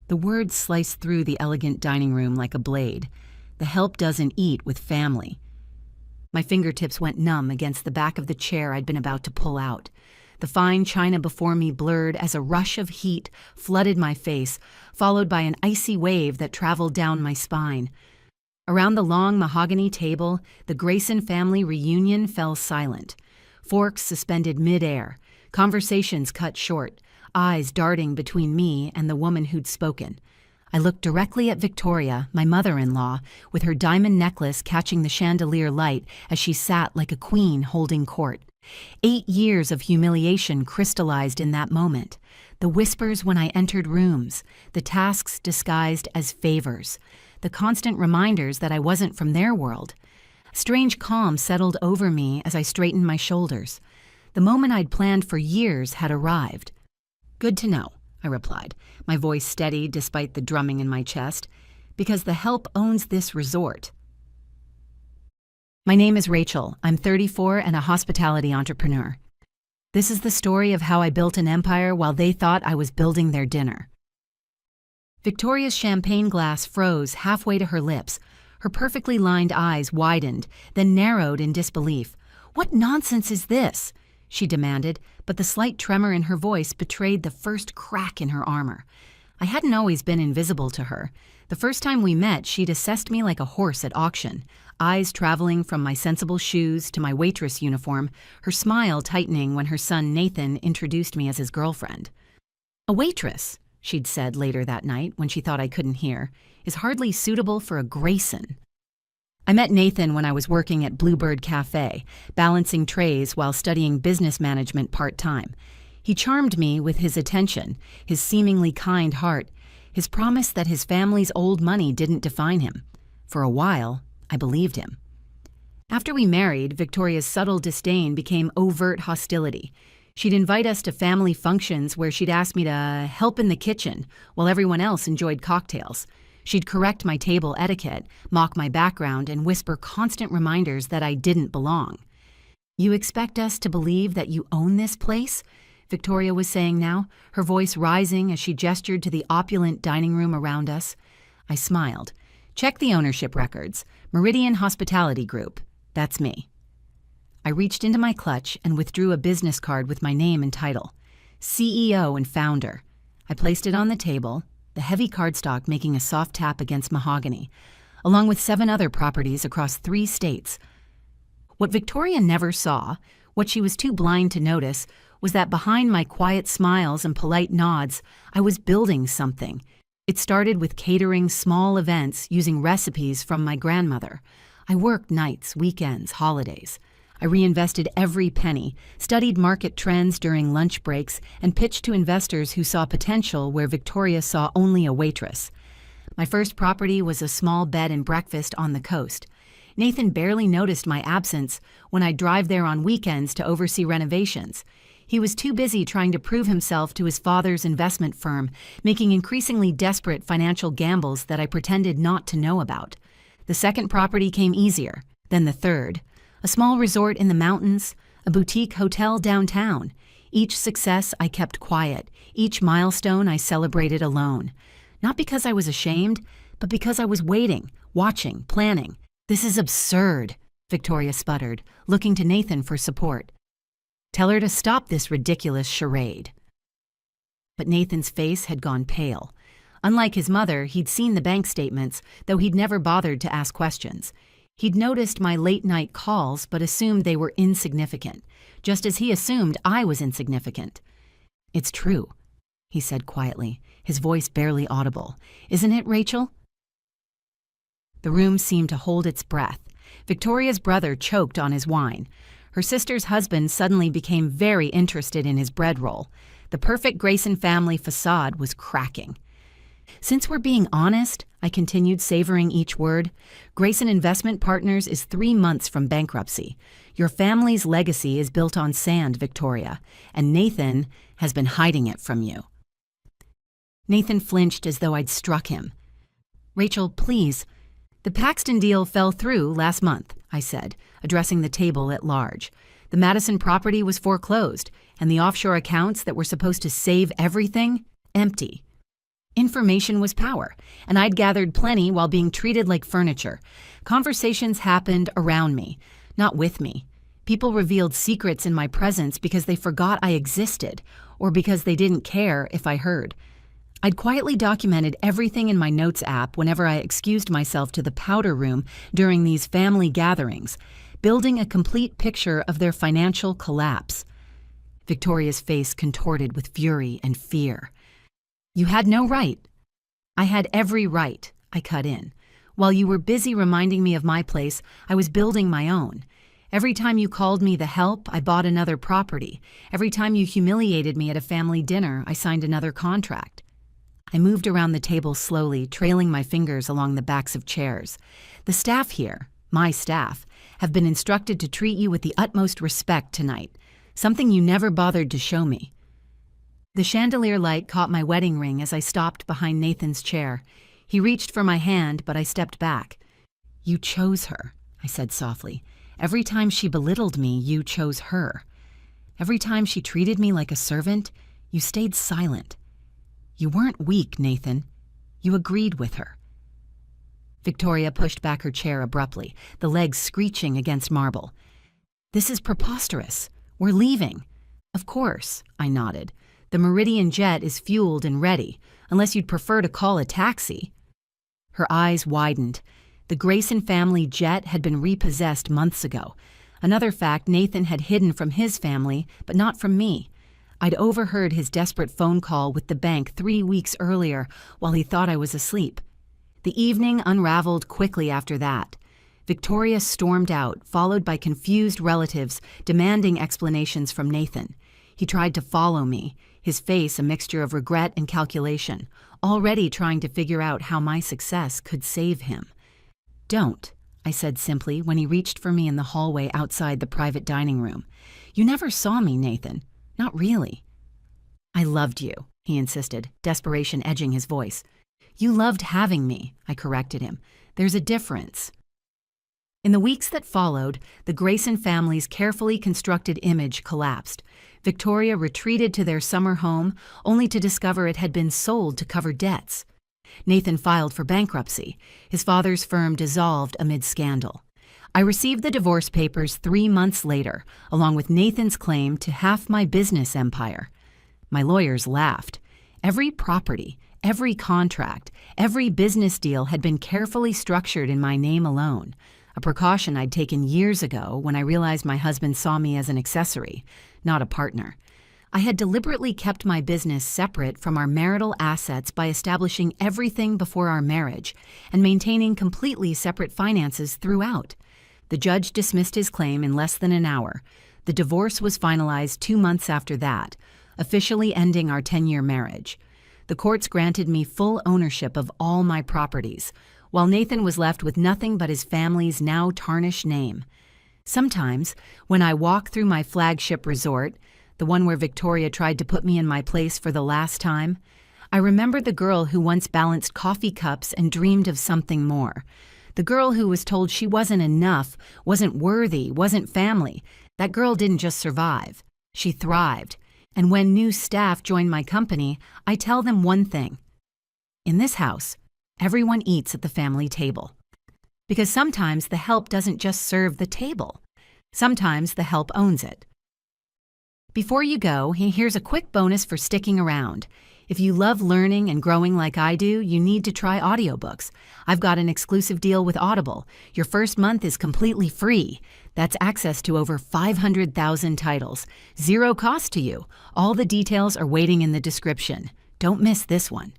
The words sliced through the elegant dining room like a blade. The help doesn't eat with family. My fingertips went numb against the back of the chair I'd been about to pull out. The fine china before me blurred as a rush of heat flooded my face, followed by an icy wave that traveled down my spine. Around the long mahogany table, the Grayson family reunion fell silent. Forks suspended mid-air, conversations cut short, eyes darting between me and the woman who'd spoken. I looked directly at Victoria, my mother-in-law, with her diamond necklace catching the chandelier light as she sat like a queen holding court. 8 years of humiliation crystallized in that moment. The whispers when I entered rooms, the tasks disguised as favors, the constant reminders that I wasn't from their world. A strange calm settled over me as I straightened my shoulders. The moment I'd planned for years had arrived. "Good to know," I replied, my voice steady despite the drumming in my chest, "because the help owns this resort." My name is Rachel. I'm 34 and a hospitality entrepreneur. This is the story of how I built an empire while they thought I was building their dinner. Victoria's champagne glass froze halfway to her lips. Her perfectly lined eyes widened, then narrowed in disbelief. "What nonsense is this?" she demanded, but the slight tremor in her voice betrayed the first crack in her armor. I hadn't always been invisible to her. The first time we met, she'd assessed me like a horse at auction, eyes traveling from my sensible shoes to my waitress uniform, her smile tightening when her son Nathan introduced me as his girlfriend. "A waitress," she'd said later that night when she thought I couldn't hear, "is hardly suitable for a Grayson." I met Nathan when I was working at Bluebird Cafe, balancing trays while studying business management part-time. He charmed me with his attention, his seemingly kind heart, his promise that his family's old money didn't define him. For a while, I believed him. After we married, Victoria's subtle disdain became overt hostility. She'd invite us to family functions where she'd ask me to help in the kitchen while everyone else enjoyed cocktails. She'd correct my table etiquette, mock my background, and whisper constant reminders that I didn't belong. "You expect us to believe that you own this place?" Victoria was saying now, her voice rising as she gestured to the opulent dining room around us. I smiled. "Check the ownership records. Meridian Hospitality Group. That's me." I reached into my clutch and withdrew a business card with my name and title. CEO and founder. I placed it on the table, the heavy cardstock making a soft tap against mahogany, along with 7 other properties across 3 states. What Victoria never saw, what she was too blind to notice, was that behind my quiet smiles and polite nods, I was building something. It started with catering small events using recipes from my grandmother. I worked nights, weekends, holidays. I reinvested every penny, studied market trends during lunch breaks, and pitched to investors who saw potential where Victoria saw only a waitress. My first property was a small bed and breakfast on the coast. Nathan barely noticed my absence when I'd drive there on weekends to oversee renovations. He was too busy trying to prove himself to his father's investment firm, making increasingly desperate financial gambles that I pretended not to know about. The second property came easier, then the third. A small resort in the mountains, a boutique hotel downtown. Each success I kept quiet, each milestone I celebrated alone. Not because I was ashamed, but because I was waiting, watching, planning. "This is absurd," Victoria sputtered, looking to Nathan for support. "Tell her to stop this ridiculous charade." But Nathan's face had gone pale. Unlike his mother, he'd seen the bank statements, though he'd never bothered to ask questions. He'd noticed my late-night calls but assumed they were insignificant, just as he assumed I was insignificant. "It's true," he said quietly, his voice barely audible. "Isn't it, Rachel?" The room seemed to hold its breath. Victoria's brother choked on his wine. Her sister's husband suddenly became very interested in his bread roll. The perfect Grayson family facade was cracking. "Since we're being honest," I continued, savoring each word, "Grayson Investment Partners is 3 months from bankruptcy. Your family's legacy is built on sand, Victoria, and Nathan has been hiding it from you." Nathan flinched as though I'd struck him. "Rachel, please." "The Paxton deal fell through last month," I said, addressing the table at large. "The Madison property was foreclosed, and the offshore accounts that were supposed to save everything, empty." Information was power, and I'd gathered plenty while being treated like furniture. Conversations happened around me, not with me. People revealed secrets in my presence because they forgot I existed, or because they didn't care if I heard. I'd quietly documented everything in my notes app whenever I excused myself to the powder room during these family gatherings, building a complete picture of their financial collapse. Victoria's face contorted with fury and fear. "You had no right." "I had every right," I cut in. "While you were busy reminding me of my place, I was building my own. Every time you called me the help, I bought another property. Every time you humiliated me at a family dinner, I signed another contract." I moved around the table slowly, trailing my fingers along the backs of chairs. "The staff here, my staff, have been instructed to treat you with the utmost respect tonight, something you never bothered to show me." The chandelier light caught my wedding ring as I stopped behind Nathan's chair. He reached for my hand, but I stepped back. "You chose her," I said softly. "Every time she belittled me, you chose her. Every time she treated me like a servant, you stayed silent. You weren't weak, Nathan. You agreed with her." Victoria pushed back her chair abruptly, the legs screeching against marble. "This is preposterous. We're leaving." "Of course," I nodded. "The Meridian jet is fueled and ready, unless you'd prefer to call a taxi." Her eyes widened. The Grayson family jet had been repossessed months ago, another fact Nathan had hidden from his family, but not from me. I'd overheard his desperate phone call with the bank 3 weeks earlier while he thought I was asleep. The evening unraveled quickly after that. Victoria stormed out, followed by confused relatives demanding explanations from Nathan. He tried to follow me, his face a mixture of regret and calculation, already trying to figure out how my success could save him. "Don't," I said simply when he reached for me in the hallway outside the private dining room. "You never saw me, Nathan. Not really." "I loved you," he insisted, desperation edging his voice. "You loved having me," I corrected him. "There's a difference." In the weeks that followed, the Grayson family's carefully constructed image collapsed. Victoria retreated to their summer home, only to discover it had been sold to cover debts. Nathan filed for bankruptcy. His father's firm dissolved amid scandal. I received the divorce papers 3 months later, along with Nathan's claim to half my business empire. My lawyers laughed. Every property, every contract, every business deal had been carefully structured in my name alone, a precaution I'd taken years ago when I realized my husband saw me as an accessory, not a partner. I had deliberately kept my business separate from our marital assets by establishing everything before our marriage and maintaining completely separate finances throughout. The judge dismissed his claim in less than an hour. The divorce was finalized 2 months after that, officially ending our 10-year marriage. The courts granted me full ownership of all my properties, while Nathan was left with nothing but his family's now tarnished name. Sometimes, when I walk through my flagship resort, the one where Victoria tried to put me in my place for the last time, I remember the girl who once balanced coffee cups and dreamed of something more. The girl who was told she wasn't enough, wasn't worthy, wasn't family. That girl didn't just survive. She thrived. And when new staff join my company, I tell them one thing. In this house, everyone eats at the family table. Because sometimes the help doesn't just serve the table. Sometimes the help owns it. Before you go, here's a quick bonus for sticking around. If you love learning and growing like I do, you need to try audiobooks. I've got an exclusive deal with Audible. Your first month is completely free. That's access to over 500,000 titles. Zero cost to you. All the details are waiting in the description. Don't miss this one.